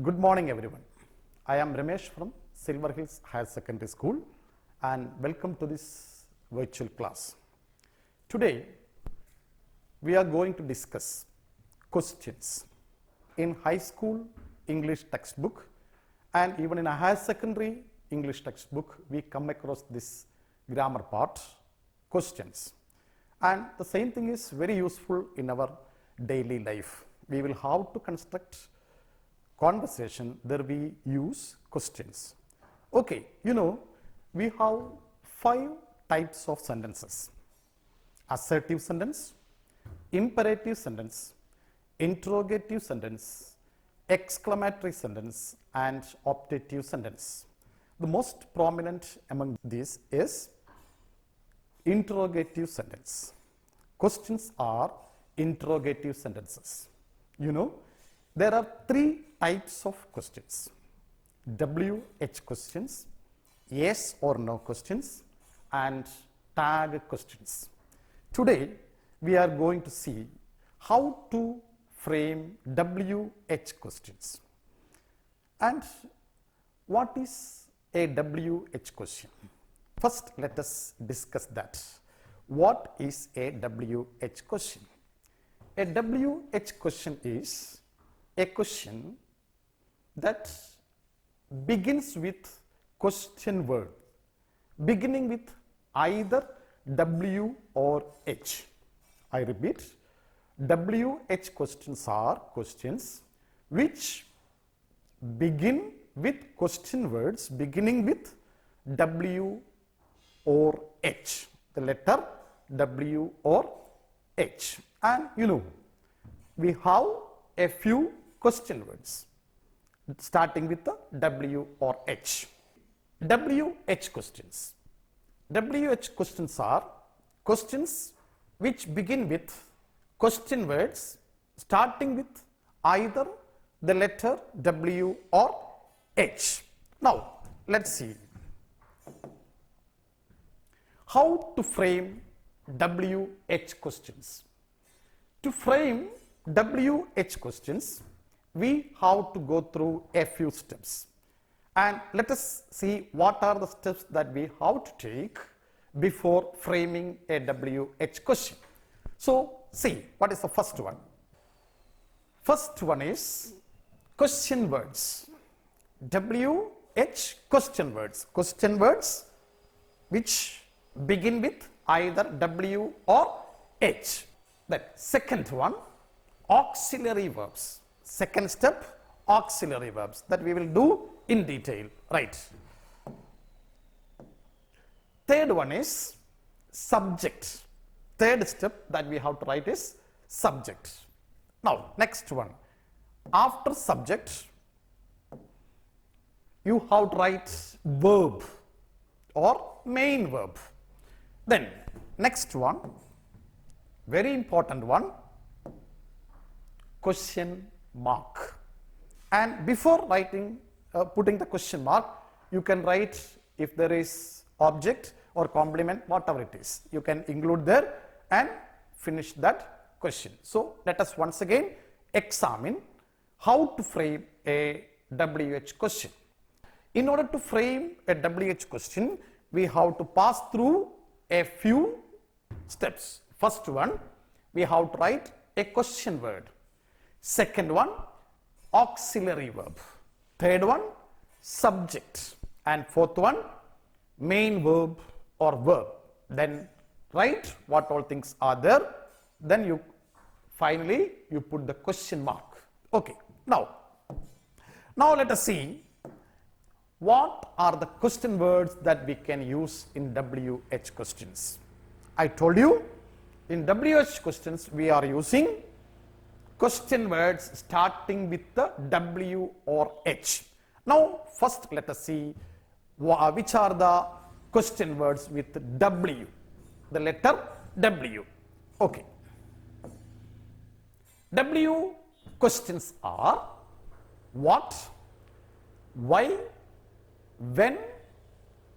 Good morning everyone. I am Ramesh from Silver Hills Higher Secondary School and welcome to this virtual class. Today we are going to discuss questions in high school English textbook and even in a higher secondary English textbook we come across this grammar part, questions, and the same thing is very useful in our daily life. We will have to construct conversation, there we use questions. Okay, we have 5 types of sentences: assertive sentence, imperative sentence, interrogative sentence, exclamatory sentence, and optative sentence. The most prominent among these is interrogative sentence. Questions are interrogative sentences. There are 3 types of questions: WH questions, yes or no questions, and tag questions. Today we are going to see how to frame WH questions. And what is a WH question? First, let us discuss that. What is a WH question? A WH question is a question that begins with question word beginning with either W or H. I repeat, WH questions are questions which begin with question words beginning with W or H, the letter W or H. And we have a few question words starting with the W or H. WH questions. WH questions are questions which begin with question words starting with either the letter W or H. Now, let's see how to frame WH questions. To frame WH questions, we have to go through a few steps, and let us see what are the steps that we have to take before framing a WH question. So, see what is the first one. First one is question words. WH question words. Question words which begin with either W or H. Then second one, auxiliary verbs. Second step, auxiliary verbs, that we will do in detail, right? Third one is subject. Third step that we have to write is subject. Now, next one, after subject, you have to write verb or main verb. Then, next one, very important one, question mark. And before writing, putting the question mark, you can write if there is object or complement, whatever it is. You can include there and finish that question. So, let us once again examine how to frame a WH question. In order to frame a WH question, we have to pass through a few steps. First one, we have to write a question word. Second one, auxiliary verb. Third one, subject. And fourth one, main verb or verb. Then write what all things are there. Then you finally put the question mark. Okay. Now let us see what are the question words that we can use in WH questions. I told you in WH questions we are using question words starting with the W or H. Now, first let us see which are the question words with W, the letter W. Okay. W questions are what, why, when,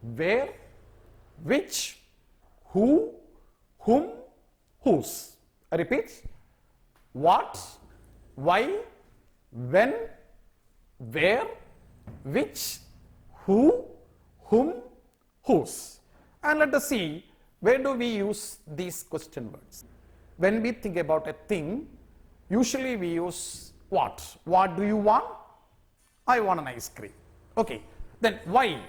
where, which, who, whom, whose. I repeat, what, why, when, where, which, who, whom, whose. And let us see, where do we use these question words? When we think about a thing, usually we use what? What do you want? I want an ice cream. Okay. Then why?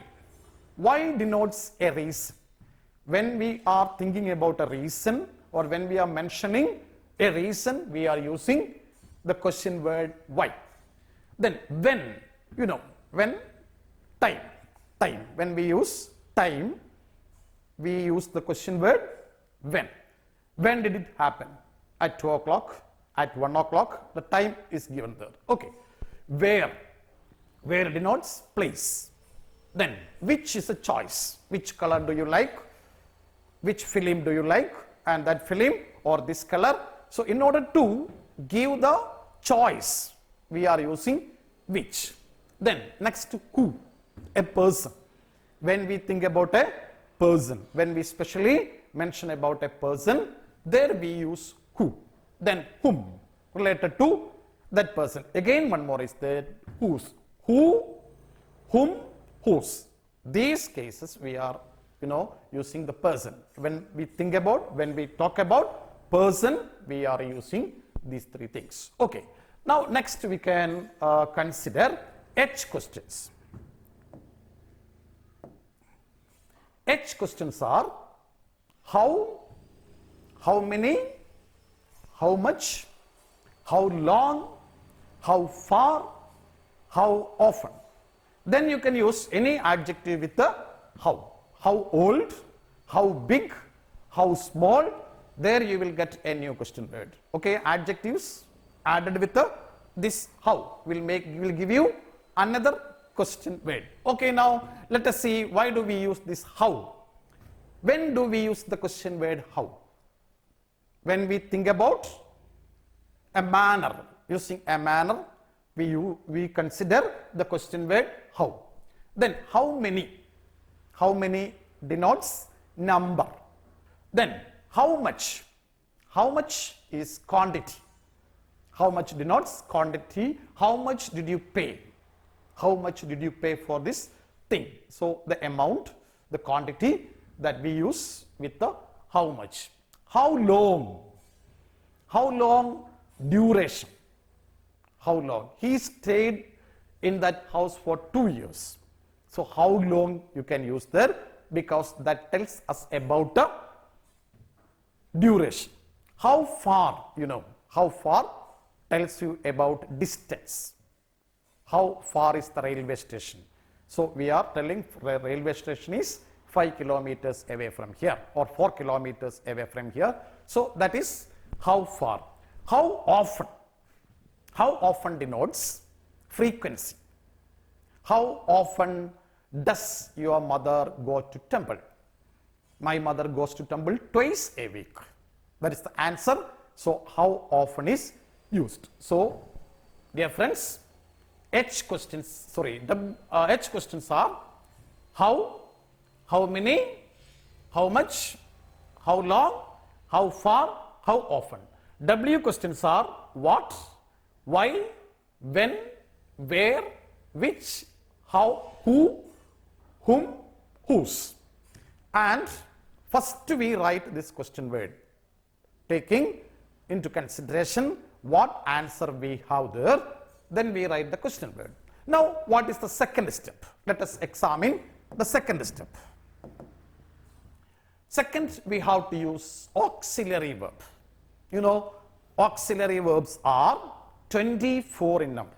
Why denotes a reason. When we are thinking about a reason or when we are mentioning a reason, we are using the question word why. Then when, when, time. When we use time, we use the question word when. When did it happen? At 2 o'clock, at 1 o'clock, the time is given there. Okay. Where denotes place. Then which is a choice. Which color do you like? Which film do you like? And that film or this color. So in order to give the choice, we are using which. Then next to who, a person. When we think about a person, when we specially mention about a person, there we use who. Then whom, related to that person. Again one more is there, whose. Who, whom, whose. These cases we are using the person. When we talk about person, we are using these three things. Okay. Now next we can consider H questions. H questions are how many, how much, how long, how far, how often. Then you can use any adjective with the how. How old, how big, how small. There you will get a new question word. Okay, adjectives added with this how will give you another question word. Okay, now let us see why do we use this how. When do we use the question word how? When we think about a manner, using a manner, we consider the question word how. Then how many denotes number. Then how much is quantity. How much denotes quantity. How much did you pay? How much did you pay for this thing? So the amount, the quantity that we use with the how much. How long duration. How long? He stayed in that house for 2 years. So how long you can use there, because that tells us about the duration. How far, how far tells you about distance. How far is the railway station? So we are telling the railway station is 5 kilometers away from here or 4 kilometers away from here. So that is how far. How often denotes frequency. How often does your mother go to temple? My mother goes to temple twice a week. That is the answer. So how often is used. So dear friends, H questions are how many, how much, how long, how far, how often. W questions are what, why, when, where, which, how, who, whom, whose. And first we write this question word, taking into consideration what answer we have there, then we write the question word. Now what is the second step? Let us examine the second step. Second, we have to use auxiliary verb. Auxiliary verbs are 24 in number.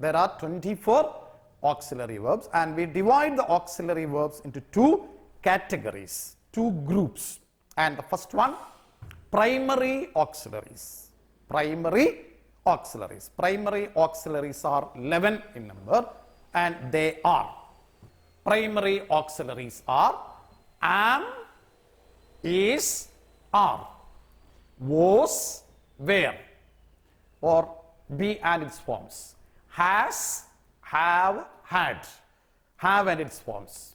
There are 24 auxiliary verbs, and we divide the auxiliary verbs into two categories, two groups. And the first one, primary auxiliaries. Primary auxiliaries are 11 in number, and they are, primary auxiliaries are am, is, are, was, were, or be and its forms, has, have, had, have and its forms,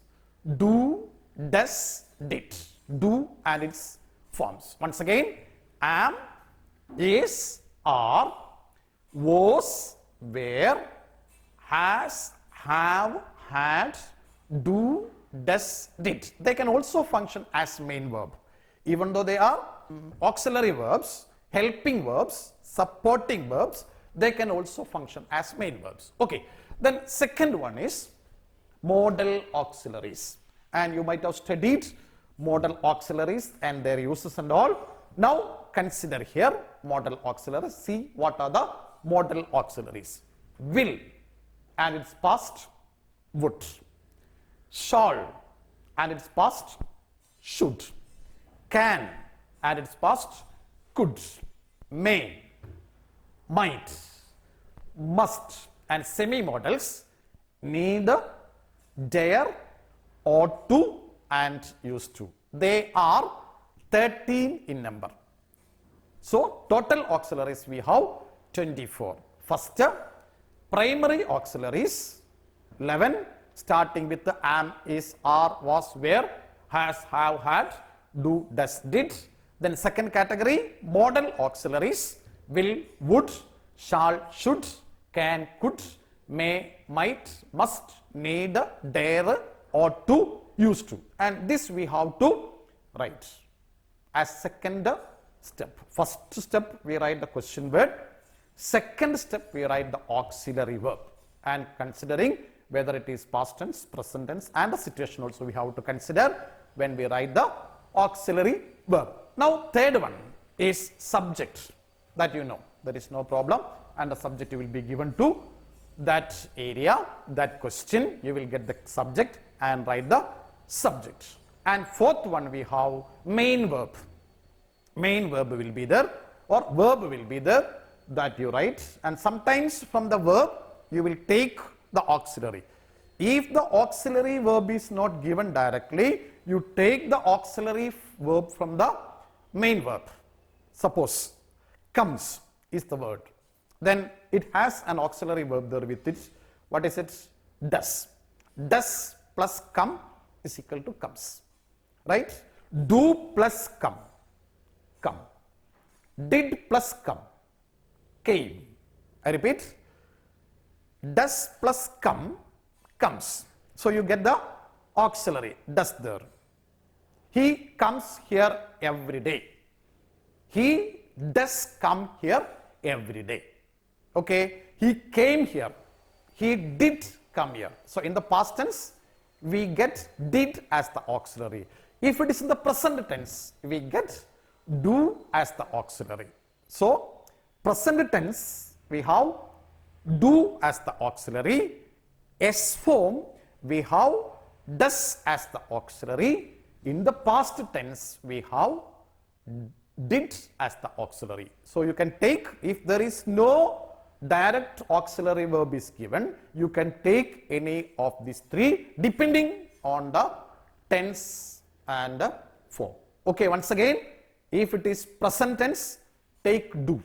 do, does, did, do and its forms. Once again, am, is, are, was, were, has, have, had, do, does, did. They can also function as main verb. Even though they are auxiliary verbs, helping verbs, supporting verbs, they can also function as main verbs. Okay. Then second one is modal auxiliaries. And you might have studied modal auxiliaries and their uses and all. Now consider here modal auxiliaries. See what are the modal auxiliaries. Will and its past would. Shall and its past should. Can and its past could. May, might, must, and semi-modals neither, dare, ought to, and used to. They are 13 in number. So total auxiliaries we have 24. First, primary auxiliaries 11, starting with the am, is, are, was, were, has, have, had, do, does, did. Then second category, modal auxiliaries will, would, shall, should, can, could, may, might, must, need, dare, ought to, used to. And this we have to write as second step. First step we write the question word. Second step we write the auxiliary verb. And considering whether it is past tense, present tense, and the situation also we have to consider when we write the auxiliary verb. Now third one is subject, that you know, there is no problem, and the subject will be given to that area, that question. You will get the subject and write the subject. And fourth one we have main verb. Main verb will be there, or verb will be there, that you write, and sometimes from the verb you will take the auxiliary. If the auxiliary verb is not given directly, you take the auxiliary verb from the main verb. Suppose comes is the word, then it has an auxiliary verb there with it. What is it? Does. Does plus come is equal to comes, right? Do plus come, come. Did plus come, came. I repeat, does plus come, comes. So you get the auxiliary, does there. He comes here every day. He does come here every day. Okay, he came here. He did come here. So in the past tense, we get did as the auxiliary. If it is in the present tense, we get do as the auxiliary. So present tense, we have do as the auxiliary. S form, we have does as the auxiliary. In the past tense, we have did as the auxiliary. So you can take, if there is no direct auxiliary verb is given, you can take any of these three depending on the tense and the form. Okay, once again, if it is present tense, take do.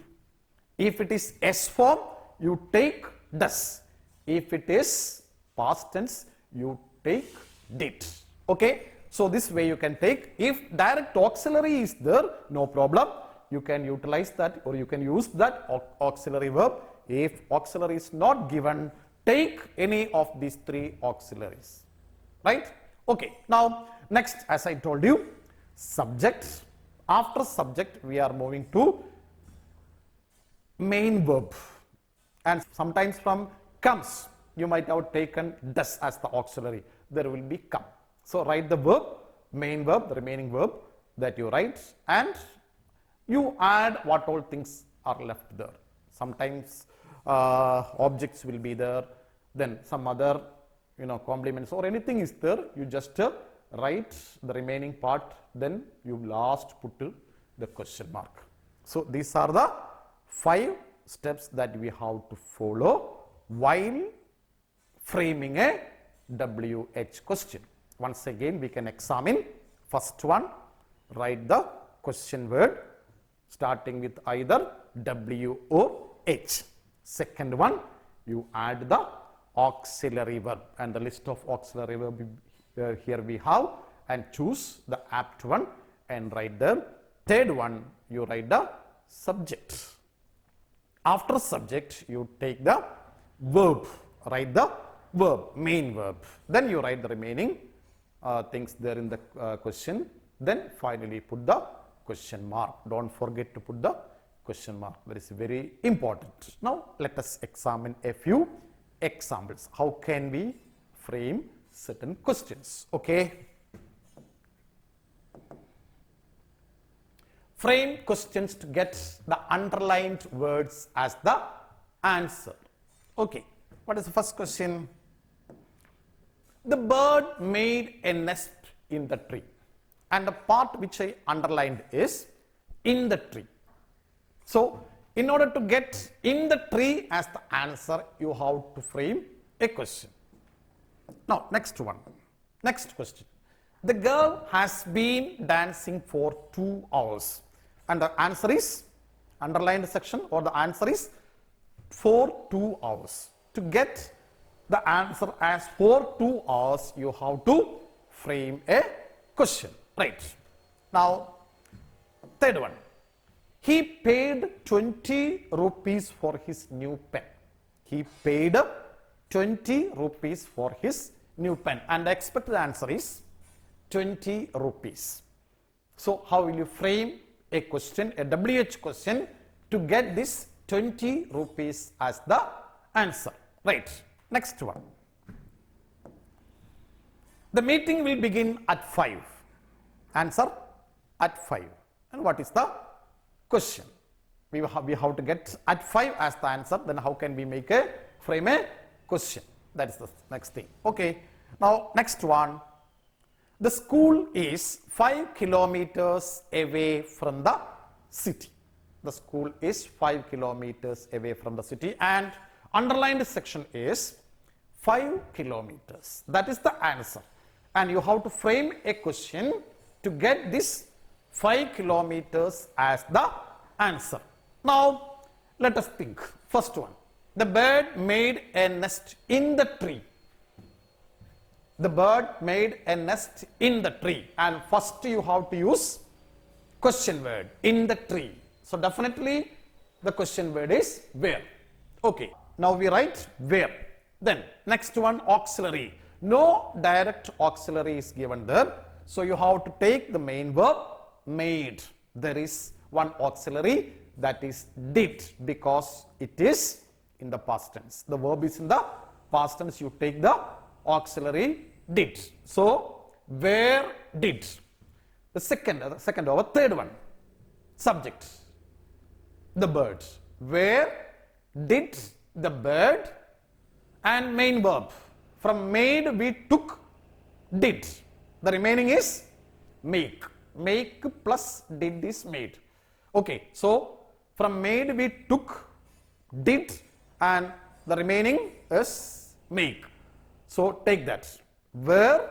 If it is S form, you take does. If it is past tense, you take did. Okay, so this way you can take. If direct auxiliary is there, no problem. You can utilize that, or you can use that auxiliary verb. If auxiliary is not given, take any of these three auxiliaries, right? Okay, now next, as I told you, subject. After subject, we are moving to main verb, and sometimes from comes, you might have taken does as the auxiliary. There will be come. So write the verb, main verb, the remaining verb that you write, and you add what all things are left there. Sometimes objects will be there, then some other complements or anything is there. You just write the remaining part, then you last put the question mark. So these are the 5 steps that we have to follow while framing a WH question. Once again, we can examine. First one, write the question word starting with either W or H. Second one, you add the auxiliary verb, and the list of auxiliary verb here we have, and choose the apt one and write there. Third one, you write the subject. After subject, you take the verb, write the verb, main verb. Then you write the remaining things there in the question. Then finally put the question mark. Don't forget to put the question mark. That is very important. Now let us examine a few examples. How can we frame certain questions? Okay. Frame questions to get the underlined words as the answer. Okay. What is the first question? The bird made a nest in the tree. And the part which I underlined is in the tree. So, in order to get in the tree as the answer, you have to frame a question. Now, next one. Next question. The girl has been dancing for 2 hours. And the answer is, underlined section, or the answer is for 2 hours. To get the answer as for 2 hours, you have to frame a question. Right. Now, third one. He paid 20 rupees for his new pen. He paid 20 rupees for his new pen. And the expected answer is 20 rupees. So, how will you frame a question, a WH question, to get this 20 rupees as the answer? Right. Next one. The meeting will begin at 5. Answer at 5. And what is the question? We have to get at 5 as the answer. Then how can we make a frame a question? That is the next thing. Okay. Now next one. The school is 5 kilometers away from the city. The school is 5 kilometers away from the city, and underlined section is 5 kilometers. That is the answer. And you have to frame a question to get this 5 kilometers as the answer. Now, let us think. First one. The bird made a nest in the tree. The bird made a nest in the tree. And first you have to use question word, in the tree. So, definitely the question word is where. Okay. Now, we write where. Then, next one, auxiliary. No direct auxiliary is given there. So, you have to take the main verb, made. There is one auxiliary, that is did, because it is in the past tense. The verb is in the past tense. You take the auxiliary did. So, where did. The second over, third one, subject, the bird. Where did the bird, and main verb. From made we took did. The remaining is make. Make plus did is made. Okay. So, from made we took did, and the remaining is make. So, take that. Where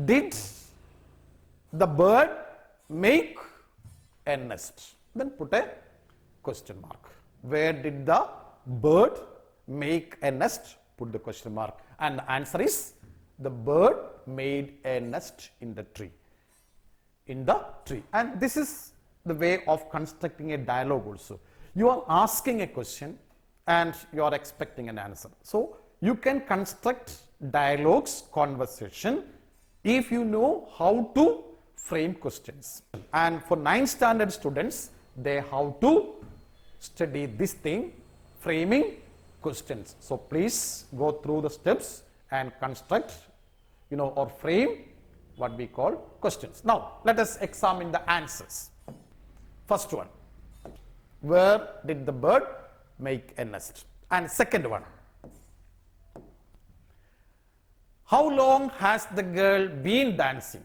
did the bird make a nest? Then put a question mark. Where did the bird make a nest? Put the question mark. And the answer is, the bird made a nest in the tree. In the tree. And this is the way of constructing a dialogue also. You are asking a question and you are expecting an answer. So, you can construct dialogues, conversation, if you know how to frame questions. And for 9th standard students, they have to study this thing, framing questions. So, please go through the steps and construct, or frame what we call questions. Now, let us examine the answers. First one, where did the bird make a nest? And second one, how long has the girl been dancing?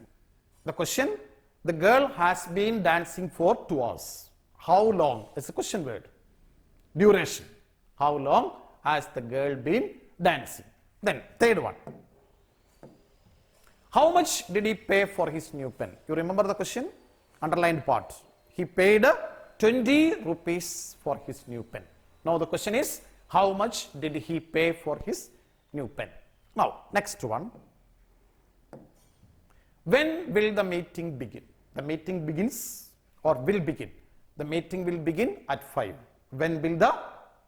The question, the girl has been dancing for 2 hours. How long? It's a question word. Duration. How long has the girl been dancing? Then, third one. How much did he pay for his new pen? You remember the question? Underlined part. He paid 20 rupees for his new pen. Now, the question is, how much did he pay for his new pen? Now, next one. When will the meeting begin? The meeting begins or will begin. The meeting will begin at 5. When will the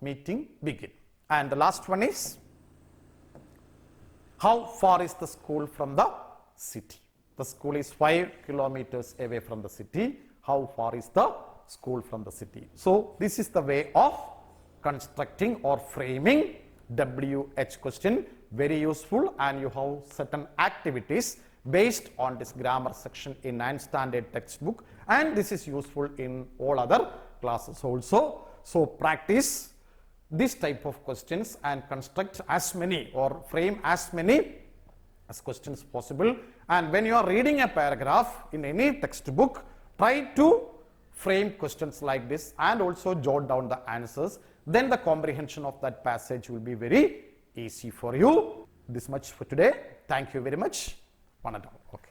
meeting begin? And the last one is, How far is the school from the city? The school is 5 kilometers away from the city. How far is the school from the city? So this is the way of constructing or framing WH question. Very useful, and you have certain activities based on this grammar section in 9th standard textbook, and this is useful in all other classes also. So practice this type of questions and construct as many or frame as many as questions possible. And when you are reading a paragraph in any textbook, try to frame questions like this and also jot down the answers. Then the comprehension of that passage will be very easy for you. This much for today. Thank you very much. One and all. Okay.